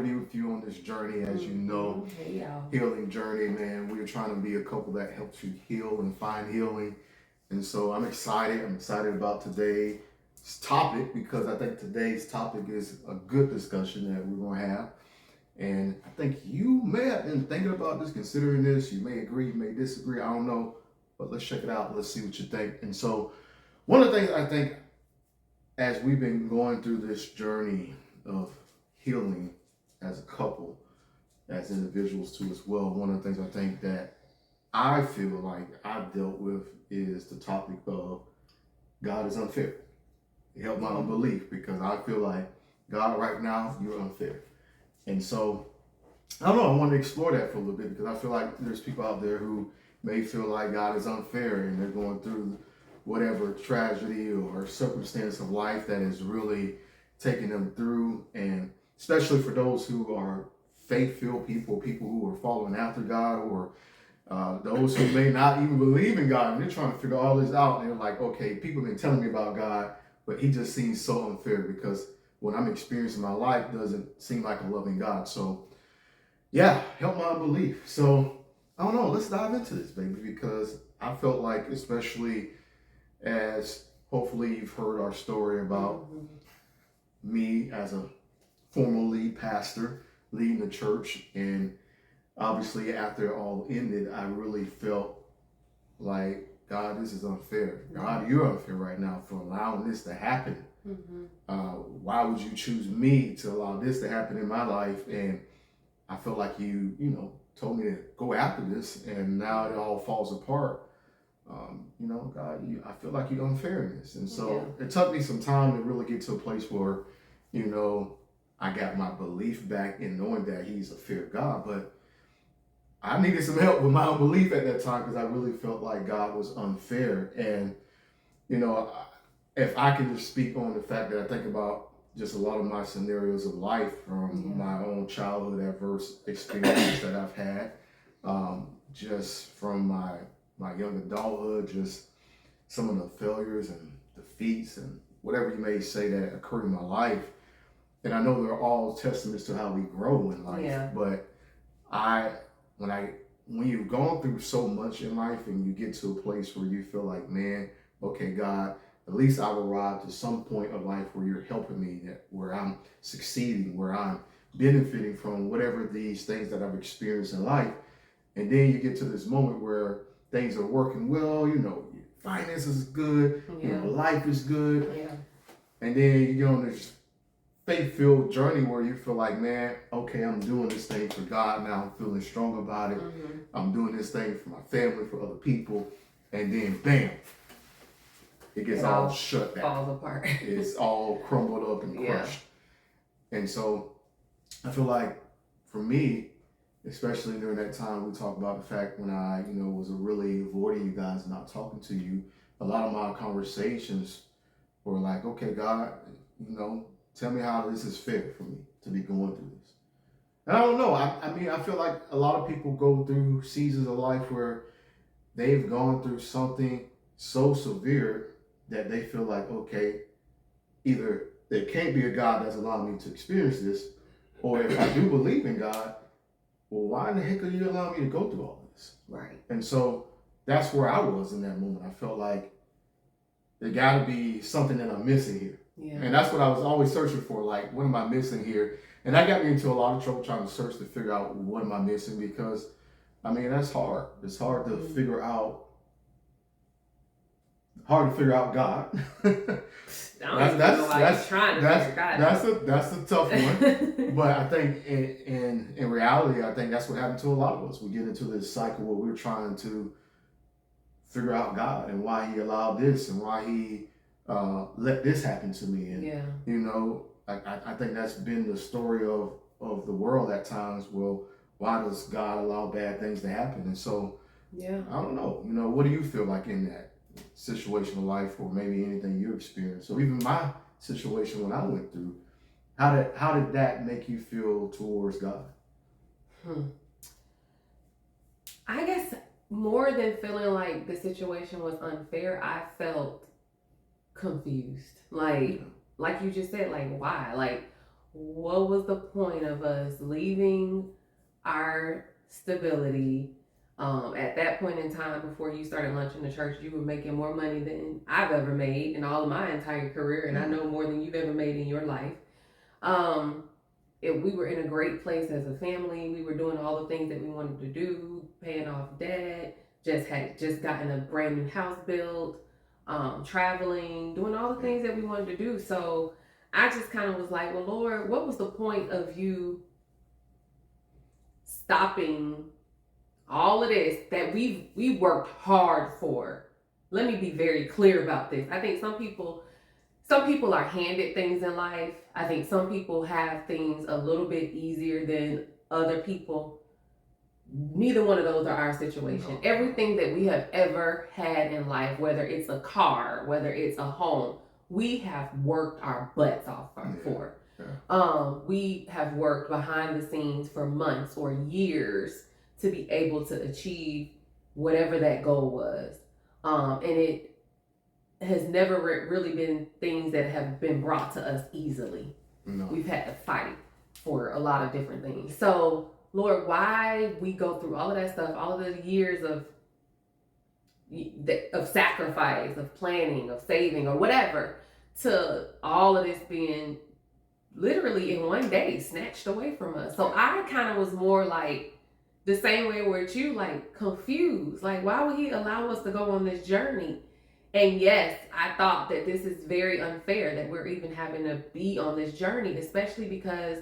be with you on this journey, as you know, Hey, y'all. healing journey, man. We're trying to be a couple that helps you heal and find healing. And so I'm excited. I'm excited about today's topic because I think today's topic is a good discussion that we're going to have. And I think you may have been thinking about this, considering this. You may agree, you may disagree. I don't know. But let's check it out. Let's see what you think. And so one of the things I think as we've been going through this journey of healing as a couple, as individuals too as well, one of the things I think that I feel like I've dealt with is the topic of God is unfair. It helped my unbelief because I feel like, God, right now, you're unfair. And so, I don't know, I want to explore that for a little bit because I feel like there's people out there who may feel like God is unfair and they're going through whatever tragedy or circumstance of life that is really taking them through. And especially for those who are faith-filled people, people who are following after God, or those who may not even believe in God, and they're trying to figure all this out. And they're like, okay, people have been telling me about God, but he just seems so unfair because what I'm experiencing in my life doesn't seem like a loving God. So yeah, help my unbelief. So I don't know, let's dive into this, baby, because I felt like, especially as hopefully you've heard our story about me as a former lead pastor leading the church, and obviously after it all ended, I really felt like, God, this is unfair. God, you're unfair right now for allowing this to happen. Why would you choose me to allow this to happen in my life? And I felt like you told me to go after this, and now it all falls apart. God, I feel like you're unfair in this. And so it took me some time to really get to a place where, I got my belief back in knowing that he's a fair God. But I needed some help with my unbelief at that time because I really felt like God was unfair. And, if I can just speak on the fact that I think about just a lot of my scenarios of life from my own childhood adverse experiences that I've had, just from my young adulthood, just some of the failures and defeats and whatever you may say that occurred in my life. And I know they're all testaments to how we grow in life. But when you've gone through so much in life and you get to a place where you feel like, man, okay, God, at least I've arrived to some point of life where you're helping me, where I'm succeeding, where I'm benefiting from whatever these things that I've experienced in life. And then you get to this moment where things are working well, finances is good, life is good. And then you get on this faith-filled journey where you feel like, man, okay, I'm doing this thing for God now. I'm feeling strong about it. I'm doing this thing for my family, for other people. And then, bam, it gets all shut down. Falls apart. It's all crumbled up and crushed. And so I feel like for me, especially during that time, we talked about the fact when I, was really avoiding you guys, not talking to you. A lot of my conversations were like, okay, God, tell me how this is fair for me to be going through this. And I don't know. I feel like a lot of people go through seasons of life where they've gone through something so severe that they feel like, okay, either there can't be a God that's allowing me to experience this, or if I do believe in God, well, why in the heck are you allowing me to go through all this? Right. And so that's where I was in that moment. I felt like there got to be something that I'm missing here. And that's what I was always searching for. Like, what am I missing here? And that got me into a lot of trouble trying to search to figure out what am I missing, because, that's hard. It's hard to figure out. Hard to figure out God. That's a tough one. But I think in reality, I think that's what happened to a lot of us. We get into this cycle where we're trying to figure out God and why he allowed this and why he let this happen to me. And I think that's been the story of the world at times. Well, why does God allow bad things to happen? And so I don't know. What do you feel like in that situation of life, or maybe anything you experienced, or even my situation when I went through? How did that make you feel towards God? I guess more than feeling like the situation was unfair, I felt confused. Like you just said, like, why? Like, what was the point of us leaving our stability? At that point in time, before you started lunch in the church, you were making more money than I've ever made in all of my entire career, and I know more than you've ever made in your life. We were in a great place as a family. We were doing all the things that we wanted to do, paying off debt, just gotten a brand new house built, traveling, doing all the things that we wanted to do. So I just kind of was like, well, Lord, what was the point of you stopping all of this that we worked hard for? Let me be very clear about this. I think some people are handed things in life. I think some people have things a little bit easier than other people. Neither one of those are our situation. No. Everything that we have ever had in life, whether it's a car, whether it's a home, we have worked our butts off for. Yeah. We have worked behind the scenes for months or years to be able to achieve whatever that goal was. And it has never really been things that have been brought to us easily. No. We've had to fight for a lot of different things. So, Lord, why we go through all of that stuff, all of the years of sacrifice, of planning, of saving, or whatever, to all of this being literally in one day snatched away from us. So I kind of was more like the same way with you, like confused. Like, why would he allow us to go on this journey? And yes, I thought that this is very unfair that we're even having to be on this journey, especially because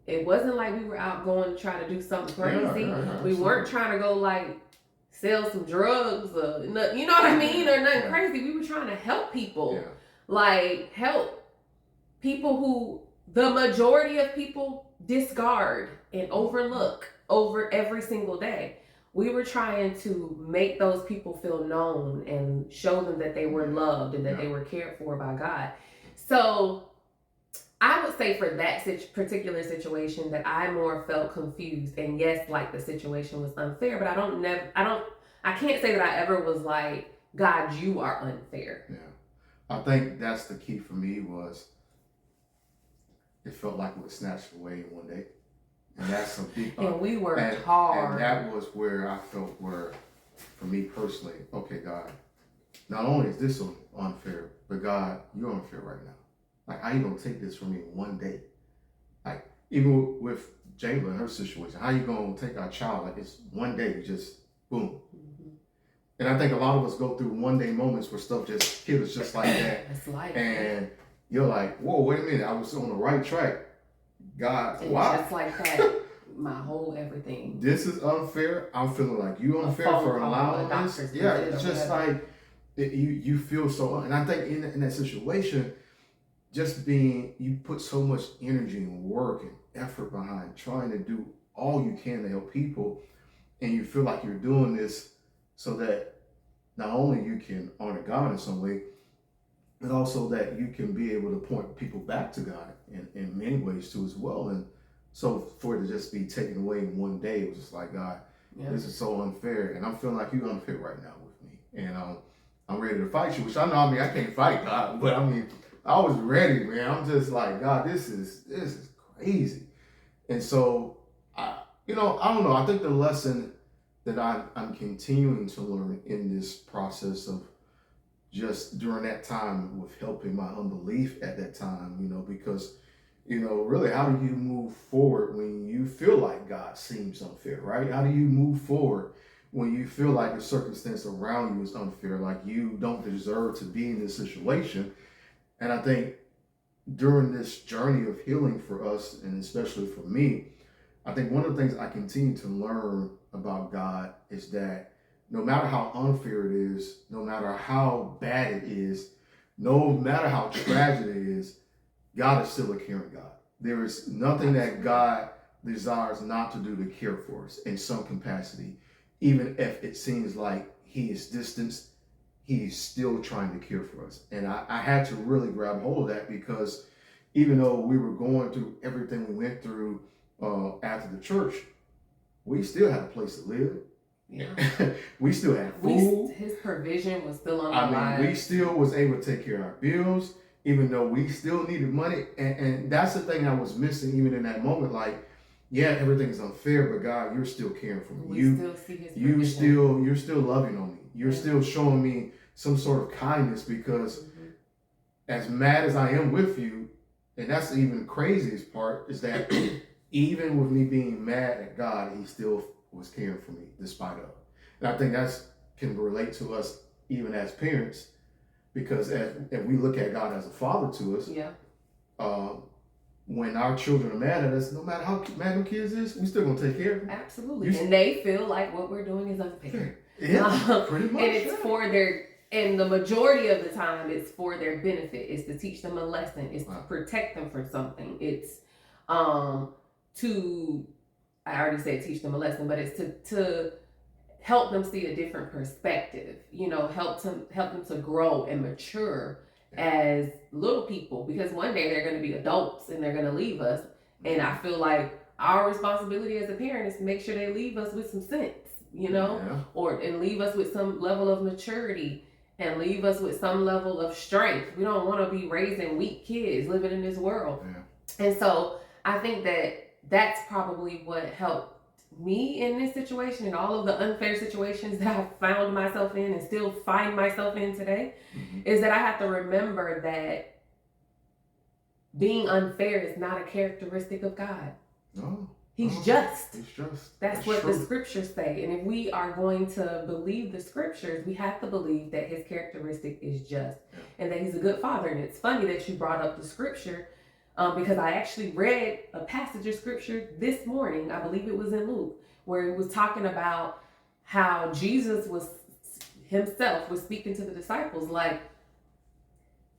it wasn't like we were out going to try to do something crazy. We weren't trying to go like sell some drugs or, you know what I mean? Or nothing crazy. We were trying to help people. Yeah. Like help people who the majority of people discard and overlook over every single day. We were trying to make those people feel known and show them that they were loved and that they were cared for by God. So I would say for that particular situation that I more felt confused. And yes, like the situation was unfair, but I can't say that I ever was like, God, you are unfair. Yeah. I think that's the key for me was it felt like it was snatched away in one day. And that's a big and we worked hard. And that was where I felt for me personally, okay, God, not only is this unfair, but God, you're unfair right now. Like, how you gonna take this from me in one day? Like, even with Jayla and her situation, how you gonna take our child, like it's one day, just boom. Mm-hmm. And I think a lot of us go through one day moments where stuff just hit us just like that. It's like and you're like, whoa, wait a minute, I was on the right track. God, and why? Just like that, my whole everything. This is unfair. I'm feeling like you unfair for allowing this. Yeah, it's just like you feel so. And I think in that situation, just you put so much energy and work and effort behind trying to do all you can to help people, and you feel like you're doing this so that not only you can honor God in some way, but also that you can be able to point people back to God in many ways too as well. And so for it to just be taken away in one day, it was just like, God, this is so unfair. And I'm feeling like you're unfair right now with me. And I'm ready to fight you, which I can't fight God, but I was ready, man. I'm just like, God, this is crazy. And so, I don't know. I think the lesson that I'm continuing to learn in this process of just during that time with helping my unbelief at that time, because, really, how do you move forward when you feel like God seems unfair, right? How do you move forward when you feel like the circumstance around you is unfair, like you don't deserve to be in this situation? And I think during this journey of healing for us, and especially for me, I think one of the things I continue to learn about God is that no matter how unfair it is, no matter how bad it is, no matter how tragic it is, God is still a caring God. There is nothing that God desires not to do to care for us in some capacity. Even if it seems like he is distanced, he's still trying to care for us. And I had to really grab hold of that, because even though we were going through everything we went through after the church, we still had a place to live. Yeah. We still had food. His provision was still on our lives. We still was able to take care of our bills. even though we still needed money. And that's the thing I was missing even in that moment. Like, yeah, everything's unfair, but God, you're still caring for me. We still see his provision. You're still loving on me. You're still showing me some sort of kindness, because as mad as I am with you, and that's the even craziest part, is that even with me being mad at God, he still was caring for me despite of. And I think that's can relate to us even as parents, because if we look at God as a father to us, when our children are mad at us, no matter how mad them kids is, we still gonna take care of them. Absolutely. And they feel like what we're doing is unfair. Yeah, pretty much. And it's for their, and the majority of the time it's for their benefit. It's to teach them a lesson. It's to protect them from something. It's to, I already said teach them a lesson, but it's to help them see a different perspective, help them to grow and mature as little people, because one day they're going to be adults and they're going to leave us. And I feel like our responsibility as a parent is to make sure they leave us with some sense, and leave us with some level of maturity and leave us with some level of strength. We don't want to be raising weak kids living in this world. And so I think that that's probably what helped me in this situation and all of the unfair situations that I've found myself in and still find myself in today, is that I have to remember that being unfair is not a characteristic of God. No. He's just. He's just. That's what true. The scriptures say. And if we are going to believe the scriptures, we have to believe that his characteristic is just and that he's a good father. And it's funny that you brought up the scripture, because I actually read a passage of scripture this morning. I believe it was in Luke, where it was talking about how Jesus himself was speaking to the disciples like,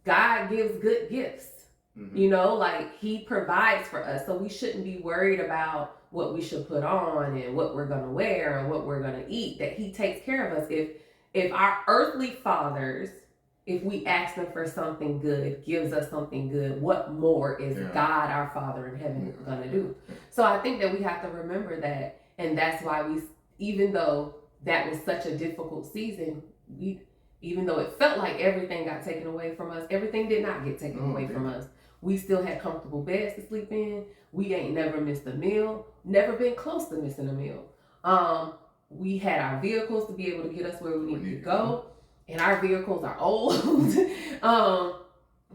God gives good gifts. Like he provides for us. So we shouldn't be worried about what we should put on and what we're going to wear and what we're going to eat, that he takes care of us. If our earthly fathers, if we ask them for something good, gives us something good, what more is God, our Father in heaven, going to do? So I think that we have to remember that. And that's why even though that was such a difficult season, even though it felt like everything got taken away from us, everything did not get taken away from us. We still had comfortable beds to sleep in. We ain't never missed a meal, never been close to missing a meal. We had our vehicles to be able to get us where we needed to go. And our vehicles are old.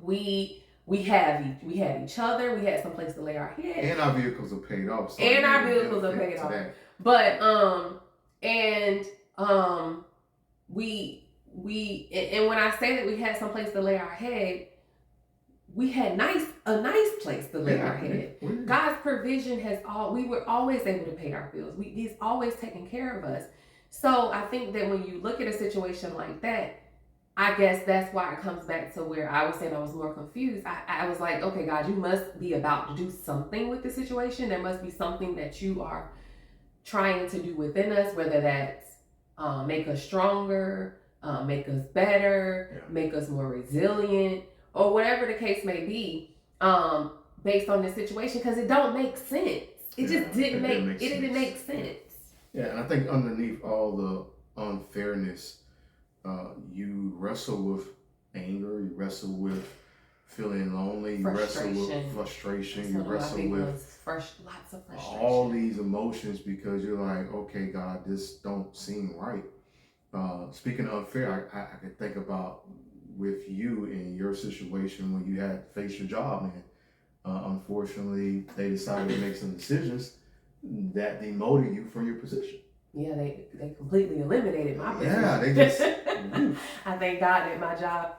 We had each other. We had some place to lay our head. And our vehicles are paid off. So and our vehicles are paid off. But and when I say that we had some place to lay our head, we had a nice place to lay our head. God's provision we were always able to pay our bills. He's always taken care of us. So I think that when you look at a situation like that, I guess that's why it comes back to where I was saying I was more confused. I was like, okay, God, you must be about to do something with the situation. There must be something that you are trying to do within us, whether that's make us stronger, make us better, make us more resilient, or whatever the case may be, based on this situation, because it don't make sense. It just didn't make sense. Yeah, and I think underneath all the unfairness, you wrestle with anger, you wrestle with feeling lonely, you wrestle with frustration, you wrestle with lots of frustration. All these emotions, because you're like, okay, God, this don't seem right. Speaking of unfair, I can think about with you in your situation when you had to face your job, and unfortunately they decided to make some decisions that demoted you from your position. Yeah, they completely eliminated my position. Yeah, they just. I thank God that my job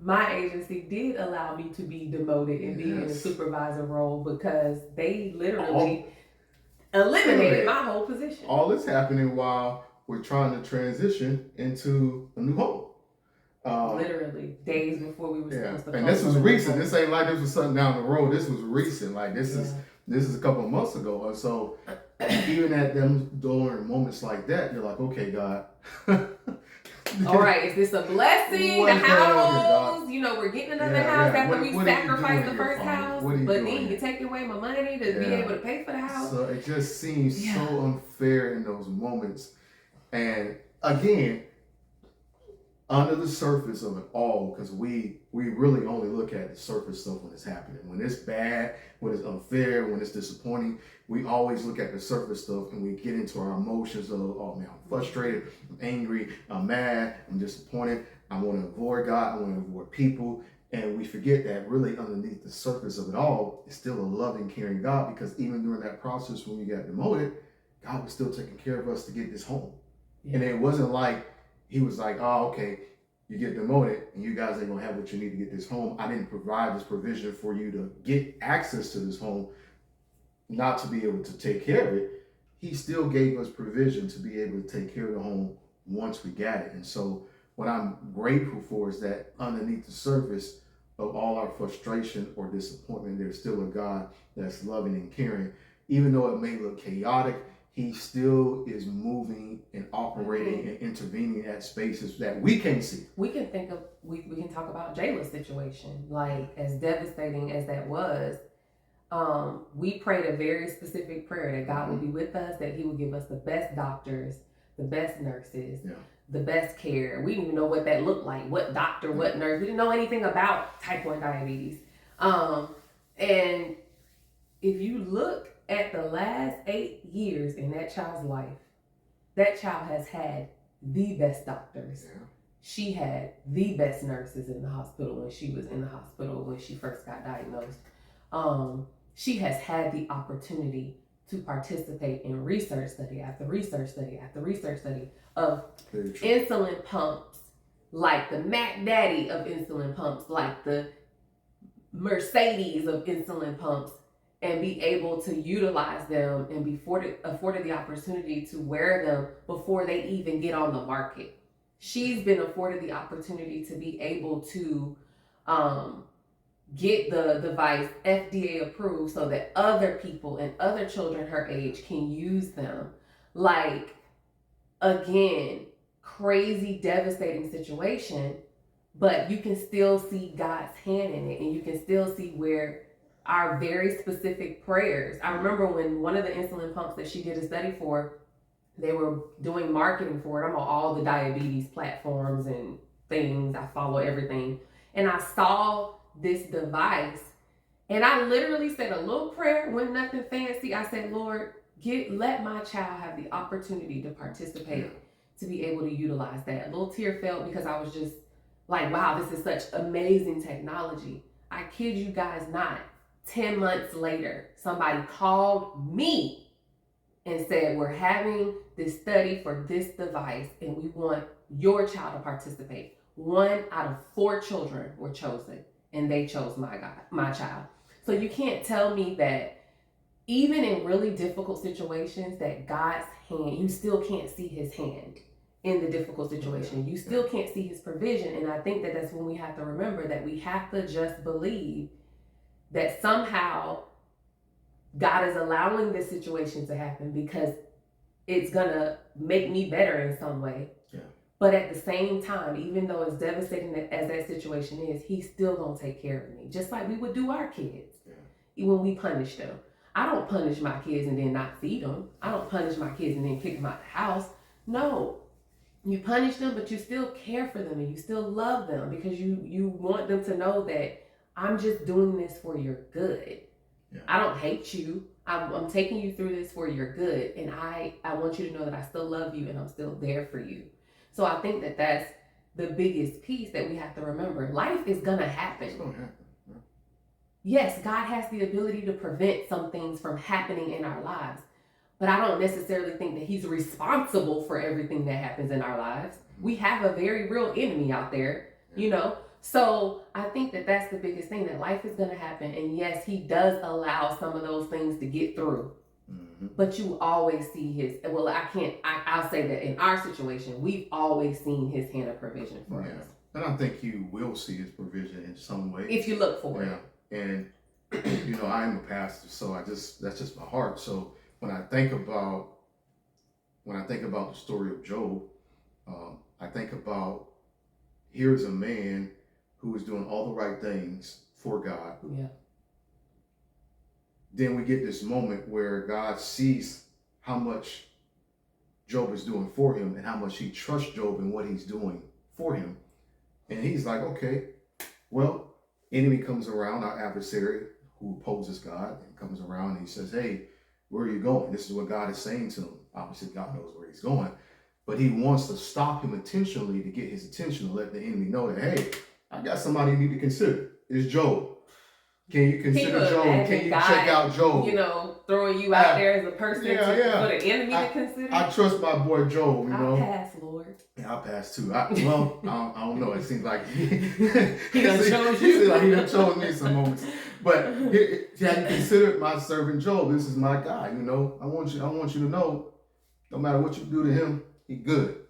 my agency did allow me to be demoted and be in a supervisor role, because they literally eliminated my whole position. All this happening while we're trying to transition into a new home. Literally days before we were supposed to. And this was recent. This ain't like this was something down the road. This was recent. Like this is a couple of months ago. And so even at them during moments like that, you're like, okay, God. All right, is this a blessing? The house, we're getting another house after we sacrificed the first house. But then you take away my money to be able to pay for the house. So it just seems so unfair in those moments. And again, under the surface of it all, because we really only look at the surface stuff when it's happening. When it's bad, when it's unfair, when it's disappointing, we always look at the surface stuff and we get into our emotions of, oh man, I'm frustrated, I'm angry, I'm mad, I'm disappointed, I want to avoid God, I want to avoid people. And we forget that really underneath the surface of it all is still a loving, caring God, because even during that process when we got demoted, God was still taking care of us to get this home. Yeah. And it wasn't like he was like, oh, okay, you get demoted and you guys ain't gonna have what you need to get this home. I didn't provide this provision for you to get access to this home, not to be able to take care of it. He still gave us provision to be able to take care of the home once we got it. And so what I'm grateful for is that underneath the surface of all our frustration or disappointment, there's still a God that's loving and caring. Even though it may look chaotic, he still is moving and operating and intervening at spaces that we can't see. We can think of, we can talk about Jayla's situation. Like, as devastating as that was, we prayed a very specific prayer that God would be with us, that he would give us the best doctors, the best nurses, the best care. We didn't even know what that looked like, what doctor, what nurse. We didn't know anything about type 1 diabetes. And if you look at the last 8 years in that child's life, that child has had the best doctors. Yeah. She had the best nurses in the hospital when she was in the hospital when she first got diagnosed. She has had the opportunity to participate in research study after research study after research study of insulin pumps, like the Mac Daddy of insulin pumps, like the Mercedes of insulin pumps, and be able to utilize them and be afforded the opportunity to wear them before they even get on the market. She's been afforded the opportunity to be able to get the device FDA approved so that other people and other children her age can use them. Like, again, crazy, devastating situation, but you can still see God's hand in it, and you can still see where our very specific prayers. I remember when one of the insulin pumps that she did a study for, they were doing marketing for it. I'm on all the diabetes platforms and things. I follow everything. And I saw this device, and I literally said a little prayer, wasn't nothing fancy. I said, Lord, let my child have the opportunity to participate, to be able to utilize that. A little tear fell because I was just like, wow, this is such amazing technology. I kid you guys not, 10 months later, somebody called me and said, we're having this study for this device and we want your child to participate. 1 out of 4 children were chosen, and they chose my child. So you can't tell me that even in really difficult situations that God's hand, you still can't see his hand in the difficult situation. You still can't see his provision. And I think that that's when we have to remember that we have to just believe that somehow God is allowing this situation to happen because it's gonna make me better in some way. Yeah. But at the same time, even though as devastating as that situation is, he's still gonna take care of me, just like we would do our kids when we punish them. I don't punish my kids and then not feed them. I don't punish my kids and then kick them out the house. No, you punish them, but you still care for them and you still love them because you want them to know that I'm just doing this for your good. Yeah. I don't hate you. I'm taking you through this for your good. And I want you to know that I still love you and I'm still there for you. So I think that that's the biggest piece that we have to remember. Life is going to happen. It's going to happen. Yeah. Yes, God has the ability to prevent some things from happening in our lives. But I don't necessarily think that he's responsible for everything that happens in our lives. We have a very real enemy out there, you know. So I think that that's the biggest thing, that life is going to happen. And yes, he does allow some of those things to get through. Mm-hmm. But you always see his, well, I'll say that in our situation, we've always seen his hand of provision for us. And I think you will see his provision in some way. If you look for it. And, you know, I'm a pastor, so that's just my heart. So when I think about the story of Job, I think about, here's a man who is doing all the right things for God. Yeah. Then we get this moment where God sees how much Job is doing for him and how much he trusts Job and what he's doing for him. And he's like, okay, well, enemy comes around, our adversary who opposes God, and comes around and he says, hey, where are you going? This is what God is saying to him. Obviously, God knows where he's going. But he wants to stop him intentionally to get his attention, to let the enemy know that, hey, I got somebody you need to consider. It's Job. Can you consider Job? Can you check out Job? You know, throwing you out there as a person for the enemy to consider. I trust my boy Job, you know. I'll pass, Lord. Yeah, I'll pass too. I don't know. It seems like he done chose you. Like he done chose me some moments. But have you considered my servant Job? This is my guy, you know. I want you to know, no matter what you do to him, he good.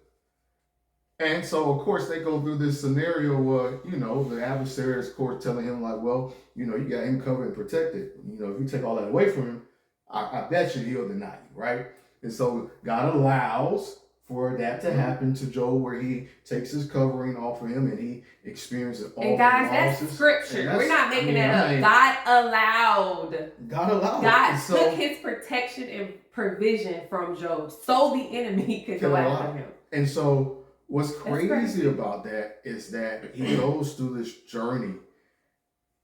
And so, of course, they go through this scenario where, you know, the adversary is, of course, telling him, like, well, you know, you got him covered and protected. You know, if you take all that away from him, I bet you he'll deny you, right? And so God allows for that to happen to Job, where he takes his covering off of him and he experiences all. And guys, that's scripture. We're not making that up. God allowed. God took his protection and provision from Job so the enemy could go after him. And so what's crazy about that is that he goes through this journey,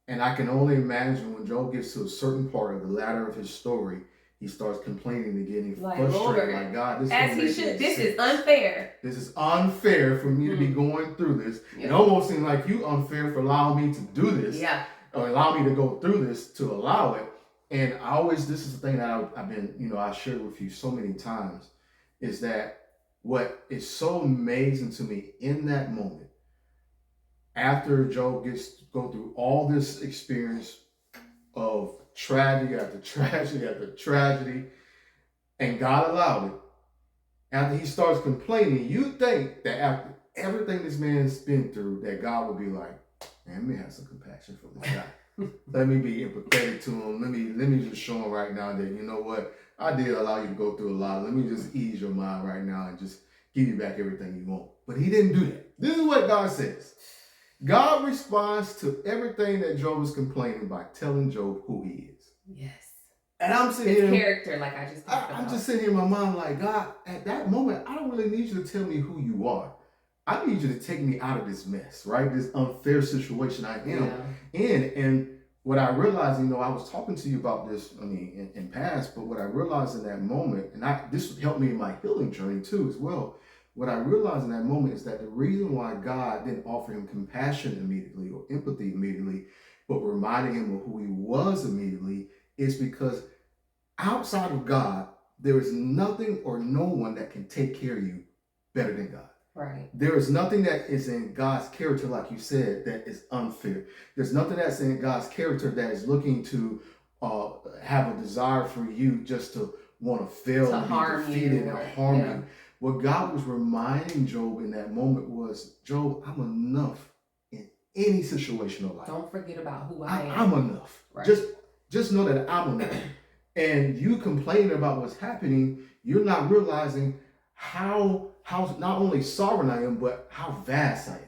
and I can only imagine when Job gets to a certain part of the ladder of his story, he starts complaining and getting frustrated. Lord, like, God, this is unfair. This is unfair for me to be going through this. It almost seems like you unfair for allowing me to do this. Yeah. Or allow me to go through this to allow it. And this is the thing that I've been, you know, I shared with you so many times, is that what is so amazing to me in that moment, after Job go through all this experience of tragedy after tragedy after tragedy, and God allowed it, after he starts complaining, you think that after everything this man's been through, that God would be like, man, let me have some compassion for this guy. Let me be empathetic to him. Let me just show him right now that, you know what, I did allow you to go through a lot. Let me just ease your mind right now and just give you back everything you want. But he didn't do that. This is what God says. God responds to everything that Job is complaining by telling Job who he is. Yes. And I'm sitting here. Character, like I just talked about. I'm just sitting here in my mind like, God, at that moment, I don't really need you to tell me who you are. I need you to take me out of this mess, right? This unfair situation I am in. And what I realized, you know, I was talking to you about this, in past, but what I realized in that moment, and this helped me in my healing journey too as well. What I realized in that moment is that the reason why God didn't offer him compassion immediately or empathy immediately, but reminding him of who he was immediately, is because outside of God, there is nothing or no one that can take care of you better than God. Right. There is nothing that is in God's character, like you said, that is unfair. There's nothing that's in God's character that is looking to have a desire for you just to want to fail and be defeated and harm you. What God was reminding Job in that moment was, Job, I'm enough in any situation of life. Don't forget about who I am. I'm enough. Right. Just know that I'm enough. And you complaining about what's happening, you're not realizing how not only sovereign I am, but how vast I am.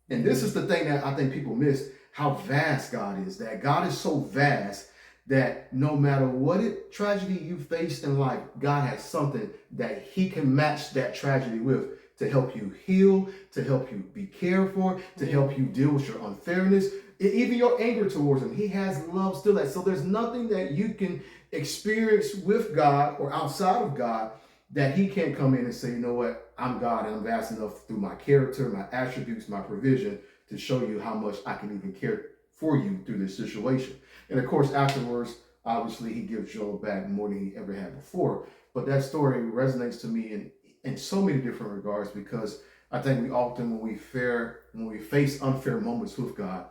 And this is the thing that I think people miss, how vast God is. That God is so vast that no matter what tragedy you faced in life, God has something that he can match that tragedy with to help you heal, to help you be cared for, to help you deal with your unfairness, even your anger towards him. He has love still. So there's nothing that you can experience with God or outside of God that he can't come in and say, you know what, I'm God and I'm vast enough through my character, my attributes, my provision to show you how much I can even care for you through this situation. And of course, afterwards, obviously, he gives Job back more than he ever had before. But that story resonates to me in so many different regards, because I think we often, when we face unfair moments with God,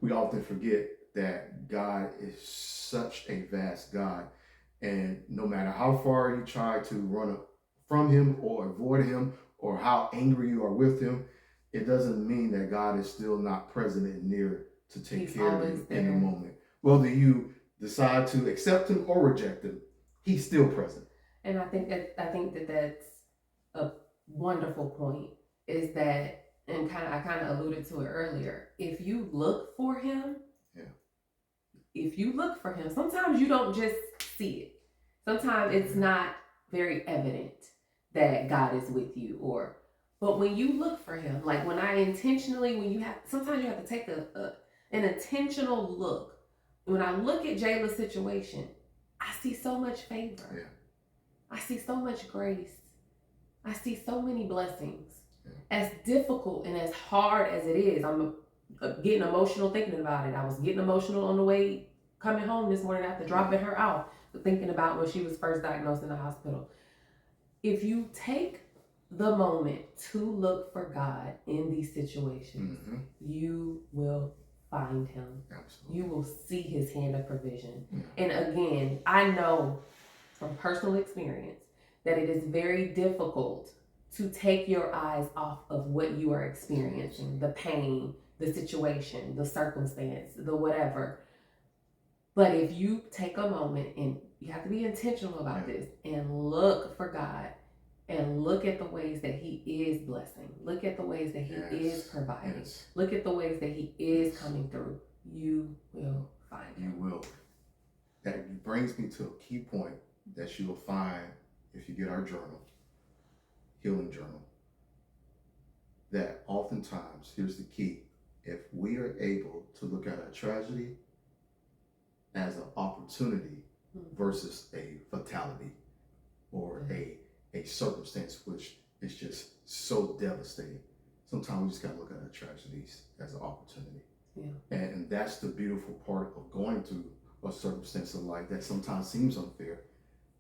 we often forget that God is such a vast God. And no matter how far you try to run from him or avoid him, or how angry you are with him, it doesn't mean that God is still not present and near to take care of you in the moment. Whether you decide to accept him or reject him, he's still present. And I think that that's a wonderful point, is that, and I kind of alluded to it earlier, if you look for him, sometimes you don't just see it. Sometimes it's not very evident that God is with you, or But when you look for him, like when I intentionally, sometimes you have to take an intentional look. When I look at Jayla's situation, I see so much favor. Yeah. I see so much grace. I see so many blessings. Yeah. As difficult and as hard as it is, I'm getting emotional thinking about it. I was getting emotional on the way coming home this morning after dropping her off, thinking about when she was first diagnosed in the hospital. If you take the moment to look for God in these situations, you will find him. Absolutely. You will see his hand of provision. Yeah. And again, I know from personal experience that it is very difficult to take your eyes off of what you are experiencing, the pain, the situation, the circumstance, the whatever. But if you take a moment, and you have to be intentional about this, and look for God, and look at the ways that he is blessing, look at the ways that he is providing, look at the ways that he is coming through, you will find him. You will. That brings me to a key point that you will find if you get our journal, healing journal, that oftentimes, here's the key, if we are able to look at a tragedy as an opportunity versus a fatality or a circumstance which is just so devastating, sometimes we just got to look at our tragedies as an opportunity. Yeah. And that's the beautiful part of going through a circumstance of life that sometimes seems unfair,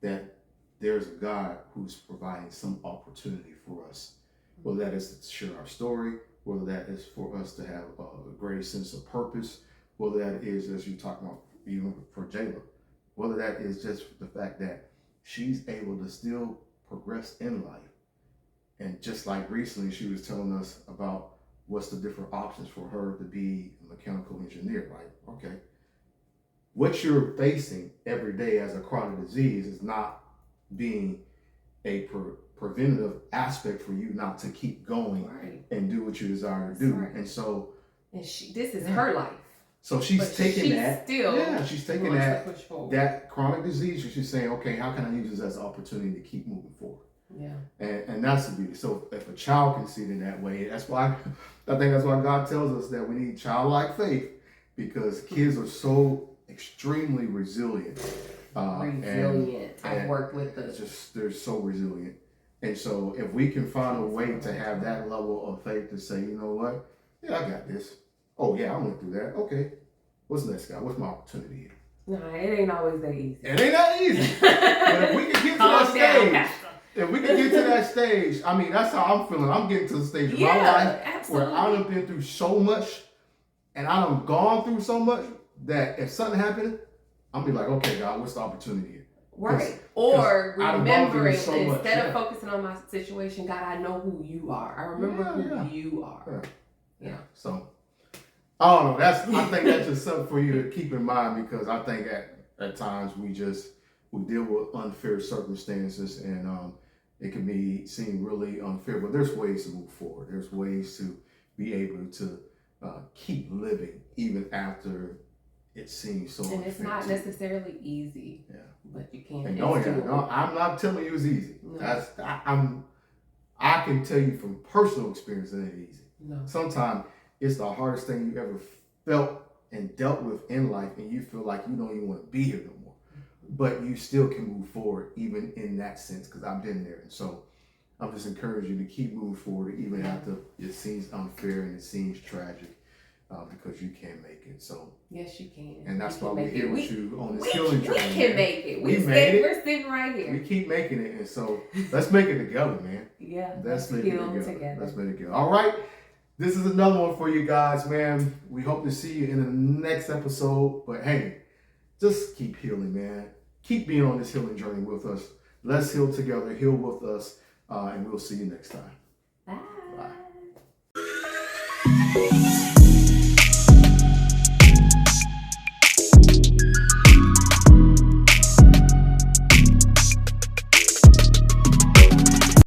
that there's a God who's providing some opportunity for us, whether that is to share our story, whether that is for us to have a greater sense of purpose, whether that is, as you talk about, even for Jayla, whether that is just the fact that she's able to still progress in life. And just like recently, she was telling us about what's the different options for her to be a mechanical engineer, right? Okay. What you're facing every day as a chronic disease is not being a preventative aspect for you not to keep going and do what you desire to do. Right. And so, this is her life. So she's taking that. She's taking that chronic disease. She's saying, okay, how can I use this as an opportunity to keep moving forward? Yeah. And that's the beauty. So if a child can see it in that way, that's why I think that's why God tells us that we need childlike faith, because kids are so extremely resilient. I've worked with them. They're so resilient. And so if we can find a way to have that level of faith to say, you know what? Yeah, I got this. Oh yeah, I went through that. Okay. What's next, God? What's my opportunity here? No, it ain't always that easy. It ain't that easy. But if we can get to that stage, I mean, that's how I'm feeling. I'm getting to the stage of my life where I've been through so much and I've gone through so much that if something happened, I'm be like, okay, God, what's the opportunity here? Right. Or remembering, instead of focusing on my situation, God, I know who you are. I remember who you are. Yeah. So, I don't know. I think that's just something for you to keep in mind, because I think at times we deal with unfair circumstances, and it can seem really unfair. But there's ways to move forward. There's ways to be able to keep living even after it seems so unfair. And it's not necessarily easy. Yeah. But you can. No, I'm not telling you it's easy. No. I can tell you from personal experience that it ain't easy. No. Sometimes it's the hardest thing you ever felt and dealt with in life, and you feel like you don't even want to be here no more. But you still can move forward even in that sense, because I've been there. And so I'm just encouraging you to keep moving forward even after it seems unfair and it seems tragic, because you can make it. So yes, you can. And that's why we're here with you on this healing journey. We can make it. We're sitting right here. We keep making it. And so let's make it together, man. Yeah. Let's make it together. Let's make it together. All right. This is another one for you guys, man. We hope to see you in the next episode. But hey, just keep healing, man. Keep being on this healing journey with us. Let's heal together. Heal with us. And we'll see you next time. Bye. Bye.